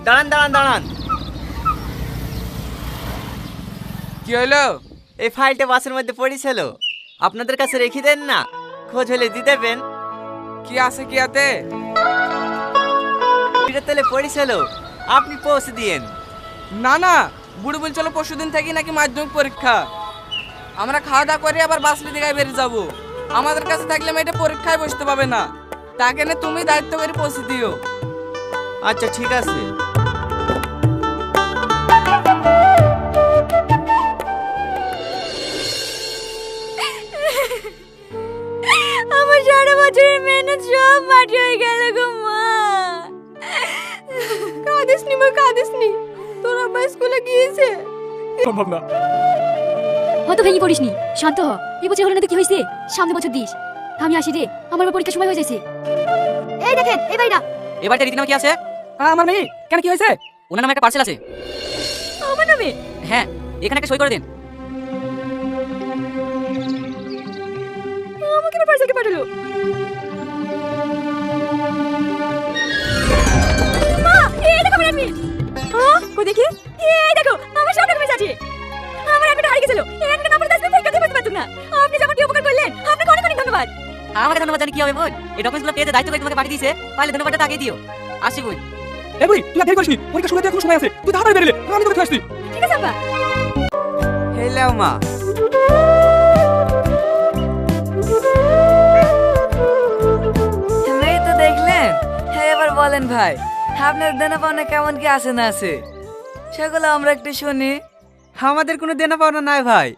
দাঁড়ান দাঁড়ান দাঁড়ান। কি হলো? এই ফাইলটা বাসের মধ্যে পড়েছিল, আপনাদের কাছে রেখে দেন না, খোঁজ হলে দিয়ে দেবেন। কি আছে কি আতে? এটা তাহলে পড়েছিল, আপনি পৌঁছে দিয়েন। না না, বুড়ো বলছিল পরশুদিন থেকে নাকি মাধ্যমিক পরীক্ষা। আমরা খাওয়া দাওয়া করে আবার বাসলি দিঘায় বেরিয়ে যাবো। আমাদের কাছে থাকলে মেয়েটা পরীক্ষায় বসতে পাবে না। তাকে না তুমি দায়িত্ব করে পৌঁছে দিও। আচ্ছা ঠিক আছে। আমার সারা বছরের মেহনত সব মাটি হয়ে গেল গো মা। কাঁদিস নি মা, কাঁদিস নি, তোর আব্বা স্কুলে গিয়েছে। সম্ভব না। হয়তো ভেঙে পড়িসনি, শান্ত হ। এই বছর হলো না তো কি হয়েছে, সামনে বছর দিস। আমি আসি রে, আমার পরীক্ষার সময় হয়ে যাচ্ছে। এই দেখেন এই বাড়িটা। এই বাড়িতে রীতিনামা কি আছে? আমার মেয়ে কেন, কি হয়েছে? ওনার নামে একটা পার্সেল আছে। আমার নামে? হ্যাঁ, এখানে একটা সই করে দিন। আমাকে না পার্সেল কে পাঠালো? মা, এই দেখো আমার অ্যাডমিট। হ্যাঁ, কই দেখি। এই দেখো আমার সব ডকুমেন্টস আছে। আমার অ্যাডমিট হারিয়ে গেছিল, এই অ্যাডমিট নাম্বার দাও, পরীক্ষা দিতে পারতাম না। আপনি যেমন উপকার করলেন, আপনাকে অনেক অনেক ধন্যবাদ। আমাকে ধন্যবাদ জানি কি হবে বোন? এই ডকুমেন্টসগুলো পেয়ে দায়িত্ব করে তোমাকে পাঠিয়ে দিয়েছে, পারলে ধন্যবাদটা তাকে দিও। আসি বোন। এই বুড়ি, তুই আর দেরি করিসনি, পরীক্ষা শুরু হতে এখনো সময় আছে। তুই তাড়াতাড়ি বেরিয়ে নে, আমি তোকে আসছি। ঠিক আছে আব্বা। হেলাও মা। মেয়ে তো দেখলেন, এবার বলেন ভাই, আপনার দেনা পাওনা কেমন কি আছে না আছে, সেগুলো আমরা একটু শুনি। আমাদের কোনো দেনা পাওনা নাই ভাই,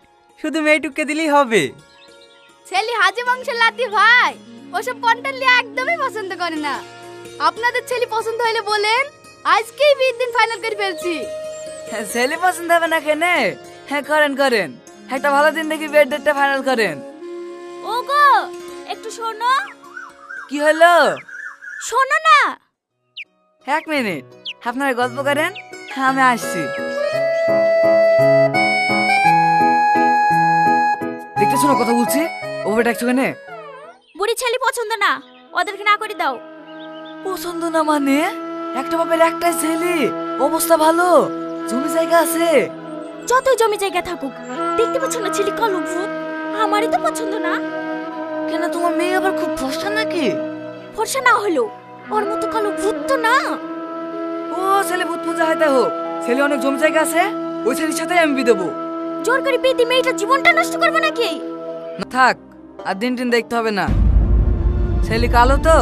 শুধু মেয়েটুককে দিলেই হবে। ছেলে হাজে মাংস লাতি ভাই, ওসব কন্টালি একদমই পছন্দ করে না। আপনাদের ছেলে পছন্দ হলে বলেন, আজকেই বিয়ের দিন ফাইনাল করে ফেলছি। ছেলে পছন্দ হবে না কেনে? হ্যাঁ করেন করেন, একটা ভালো দিন দেখি বিয়ের ডেটটা ফাইনাল করেন। ওগো একটু শোনো। কি হলো? শোনো না। 1 মিনিট, আপনারা গল্প করেন, আমি আসছি। দেখতেছো না কথা বলছি, ওভাবে ডাকছো কেনে? বুড়ি ছেলে পছন্দ না, ওদেরকে না করে দাও। পছন্দ না মানে? একটা বাপের একটাই ছেলে, অবস্থা ভালো, জমি জায়গা আছে। যতই জমি জায়গা থাকুক, দেখতে পাচ্ছ না ছেলে কালো ভূত, আমারই তো পছন্দ না। কেন, তোমার মেয়ে আবার খুব ফর্সা নাকি? ফর্সা না হলো ওর মতো কালো ভূত তো না। ও ছেলে ভূত পূজা হইতে হোক, ছেলে অনেক জমি জায়গা আছে, ওই ছেলের সাথে আমি বিয়ে দেবো। জোর করে পেতে মেয়েটার জীবনটা নষ্ট করবো নাকি? না থাক, আর দিন টিন দেখতে হবে না। ছেলে কালো তো,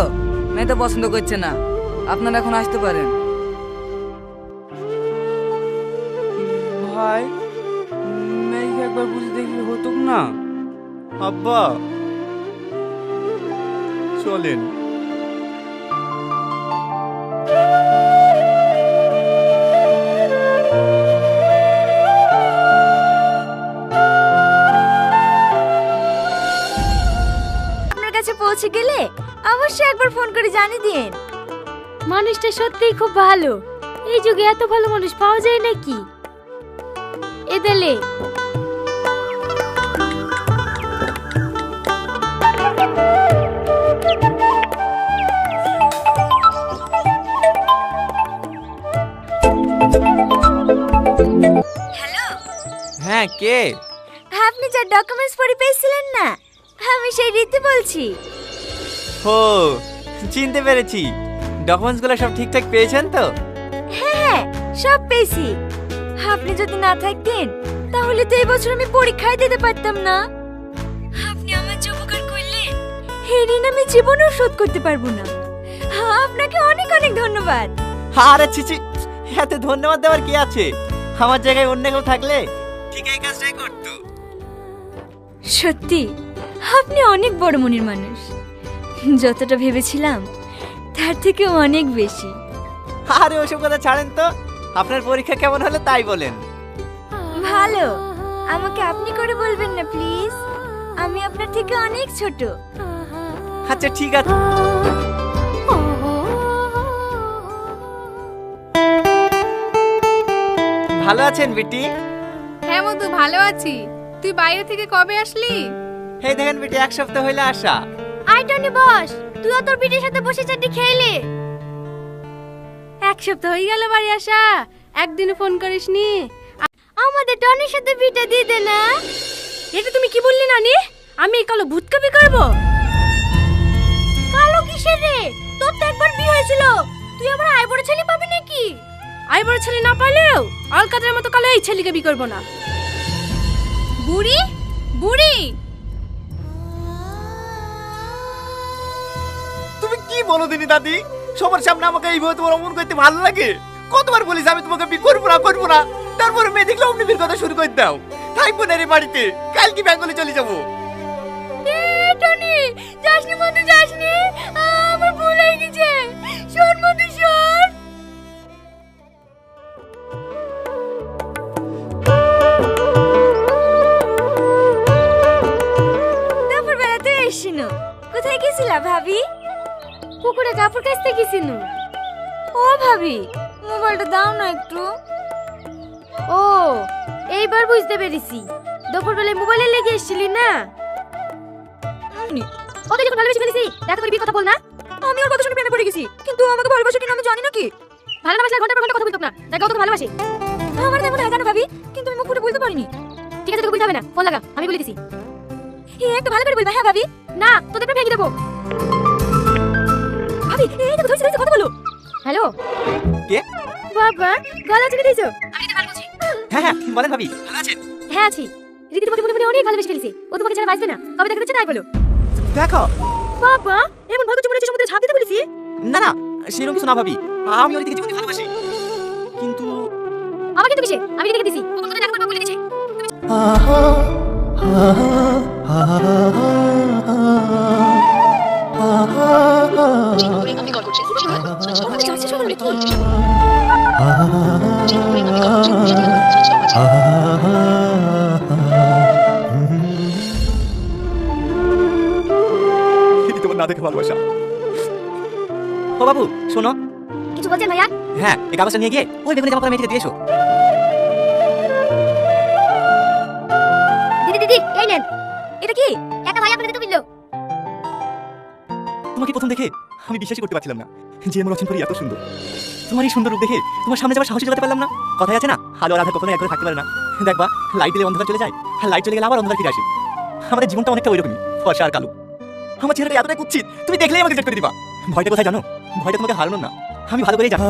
মেয়ে তো পছন্দ করছে না, আপনারা এখন আসতে পারেন। ভাই, মেয়েকে একবার বুঝে দেখলে হতো না? আব্বা চলেন। আপনার কাছে পৌঁছে গেলে অবশ্যই একবার ফোন করে জানিয়ে দিন। মানুষটা সত্যিই খুব ভালো, এই যুগে এত ভালো মানুষ পাওয়া যায় নাকি? এদেলে হ্যাঁ কে? আপনি যা ডকুমেন্টস পড়ে পেয়েছিলেন না, আমি সেই রীতি বলছি। ও চিনতে পেরেছি, ডকুমেন্টসগুলো সব ঠিকঠাক পেয়েছেন তো? হ্যাঁ সব পেয়েছি। আপনি যদি না থাকতেন তাহলে তো এই বছর আমি পরীক্ষায় দিতে পারতাম না। আপনি আমার যে উপকার করলেন, এই ঋণ আমি জীবনেও শোধ করতে পারবো না। আপনাকে অনেক অনেক ধন্যবাদ। আরে ছিছি, এত ধন্যবাদ দেওয়ার কি আছে? আমার জায়গায় অন্য কেউ থাকলে ঠিক এই কাজটাই করতো। সত্যি আপনি অনেক বড় মনের মানুষ, যতটা ভেবেছিলাম তার থেকে অনেক বেশি। আরে ওসব কথা ছাড়েন তো, আপনার পরীক্ষা কেমন হলো তাই বলেন। ভালো। আমাকে আপনি করে বলবেন না প্লিজ, আমি আপনার থেকে অনেক ছোট। আচ্ছা ঠিক আছে। ভালো আছেন বিটি? হ্যাঁ মধু, ভালো আছি। তুই বাইরে থেকে কবে আসলি? এই দেখেন বিটি, 1 সপ্তাহ হইলে আসা। আই টনি বস, তুইও তোর পিঠের সাথে বসে চাটি খেলে। এক সপ্তাহ হয়ে গেল বাড়ি আসা, একদিনও ফোন করিসনি। আমাদের টনির সাথে বিটা দিয়ে দে না। এটা তুমি কি বললি নানি? আমি এই কালো ভূতকাপি করব? কালো কিসের রে? তোর তো একবার বিয়ে হয়েছিল, তুই আবার আই বড় ছেলে পাবি নাকি? আই বড় ছেলে না পাইলেও অলকাদের মতো কালো এই ছেলেকে বিয়ে করব না। বুড়ি বুড়ি, তুমি কি বলো দিনি দাদি? সবার সামনে আমাকে এইভাবে তোমার অমন করতে ভালো লাগে? কতবার বলিস আমি তোমাকে বিয়ে করবো না, তারপরে মেয়ে দেখলে অমনি বিয়ের কথা শুরু করে দাও। থাকবো না রে বাড়িতে, কালকে বেঙ্গলে চলে যাবো। টনি, যাসনি বন্ধু, যাসনি, আমার ভুল হয়ে গেছে। শোন বন্ধু, শোন। দুপুর বেলা তুই এসছিনু, কোথায় গেছিলা ভাবি? পুকুরে কাপড় কাচতে গেছিনু। ও ভাবি, মোবাইলটা দাও না একটু। ও, এইবার বুঝতে পেরেছি, দুপুর বেলায় মোবাইলে লেগে এসেছিলি না? ওকে যখন ভালোবেসে ফেলেছি, দেখা করে বিয়ে কথা বল না। আমি ওর কথা শুনে প্রেমে পড়ে গেছি, কিন্তু আমাকে ভালোবাসে কিনা আমি জানি না কি। ভালো না বাসলে ঘন্টার পর ঘন্টা কথা বলতো না, দেখো তোকে ভালোবাসে। আমার তেমন হয় জানো ভাবি, কিন্তু আমি মুখ ফুটে বলতে পারিনি। ঠিক আছে, তোকে বলতে হবে না, ফোন লাগা, আমি বলে দিছি। একটু ভালো করে বলবা। হ্যাঁ ভাবি। না, তোদের প্রেম ভেঙে দেবো। ভাবি, এই দেখো ধরছি, কথা বলো। হ্যালো কে? বাবা, গলা চেপে দিয়েছো? আমি তো ভালো বলছি। হ্যাঁ বলেন ভাবি, ভালো আছেন? হ্যাঁ আছি। রীতির মনে মনে অনেক ভালোবেসে ফেলেছে, ও তোমাকে ছাড়া বাঁচবে না। কবে দেখা যাচ্ছে তাই বলো। দেখো। বাবা, এমন ভালো মনে হচ্ছে সমুদ্রে ঝাঁপ দিতে বলেছি। না সেরকম কিছু না ভাবি, আমি ওর দিকে জীবনে ভালোবাসি। কিন্তু আমার কিন্তু কিসে, আমি দেখে দিছি, ও কোথায় দেখা করবে বলে দিয়েছে। তোমার না দেখে ভালোবাসা। ও বাবু শোনো। কিছু বলছেন ভাইয়া? হ্যাঁ, এই কাগজটা নিয়ে গিয়ে ওই বেগুনি জামা পরা মেয়েটিকে দিয়ে এসো। দিদি এই নেন। এটা কি? একটা ভাইয়া করে দিতে বললো। তোমাকে প্রথম দেখে আমি বিশ্বাসই করতে পারছিলাম না যে আমার রচন করি এত সুন্দর। তোমার এই সুন্দর রূপ দেখে তোমার সামনে যাওয়ার সাহসী জোগাতে পারলাম না। কথাই আছে না, আলো আর আধা কখনো এক করে থাকতে পারে না। দেখবা, লাইট দিলে অন্ধকার চলে যায়, আর লাইট চলে গেলে আবার অন্ধকার ফিরে আসে। আমাদের জীবনটা অনেকটা ওইরকমই, ফর্সা আর কালো। আমার চেহারাটা এতটাই কুৎসিত, তুমি দেখলেই আমাকে রিজেক্ট করে দিবা। ভয়টা কোথায় জানো? ভয়টা তোমাকে হারানোর না, আমি ভালো করেই জানি।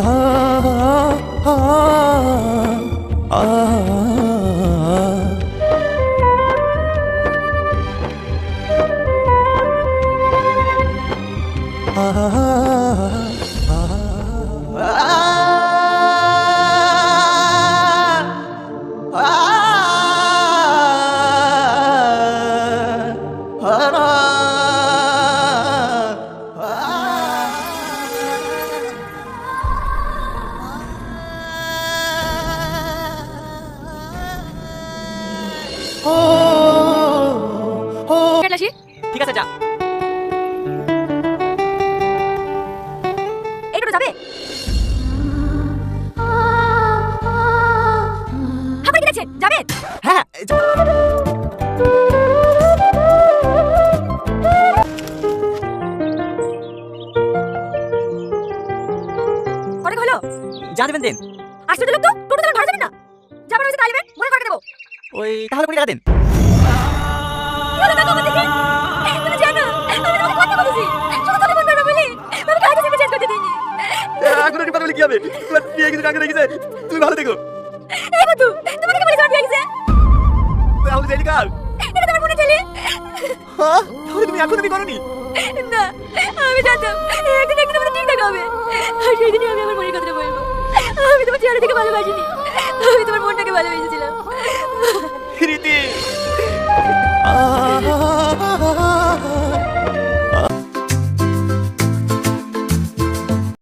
কেটলাসি? ঠিক আছে যা। এইটা যাবে? আপনি কি দেখছেন? যাবে? হ্যাঁ অনেক হলো। যা দেবেন দেন। আসলে লোক তো টোটো চালান ভাড়া যাবে না। যাবার হয়েছে তালিবেন, মনে করে দেবো। ওই তাহলে করে টাকা দেন। বলো দেখো আমার দিকে। তুমি জানো, আমি তোমাকে কথা বলেছি। শুধু কথা বলবে না বলি। আমি কাজে থেকে চেঞ্জ করতে দিইনি। এখন একটু কথা বলে কি হবে? তোমার বিয়ে কিছু টাকা রেখেছে, তুমি ভালো থেকো। এই বন্ধু, তোমাকে কি বলেছি আমার বিয়ে গেছে? তাহলে যাই কাল। এটা তোমার মনে চলে? হ্যাঁ, তাহলে তুমি এখন করোনি? না, আমি জানতাম একদিন একদিন আমাদের ঠিক দেখা হবে। আর সেই দিনই আমি আমার মনের কথাটা বলবো। আমি তোমার চেহারা থেকে ভালোবাসিনি, আমি তোমার মনটাকে ভালোবেসেছিলাম।